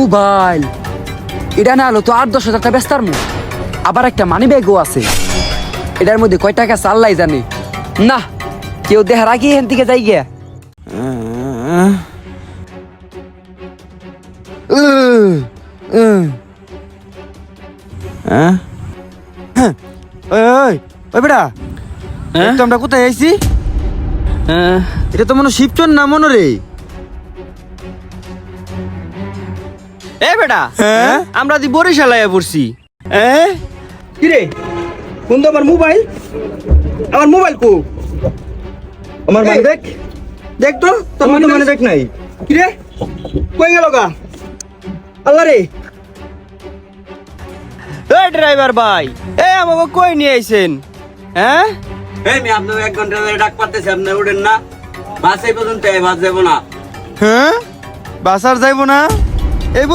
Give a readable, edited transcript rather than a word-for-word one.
mobile এটা না হলো তো 8-10 হাজার টাকা বেচতার মু আবার একটা মানি ব্যাগও আছে এটার মধ্যে কয় টাকা আল্লাহ জানে না কেউ দেখার আগে এখান থেকে যাই গিয়া ওই বেটা তো আমরা কোথায় আইছি এটা তো মনে শিবচর না মনে রে এ বেটা আমরা দি বরিশাল আয়া পড়ছি কি রে কোন তো আমার মোবাইল কো আমার মানে দেখ দেখ তো তোর মানে দেখ নাই কি রে কই গেল গা আল্লাহ রে এ ড্রাইভার ভাই আমাকে কই নিয়ে আইছেন আমি আপনার 1 ঘন্টা ধরে ডাক পারতেছি আপনি উঠেন না বাস এই পর্যন্ত বাস যাবো না বাস আর যাইবো না এই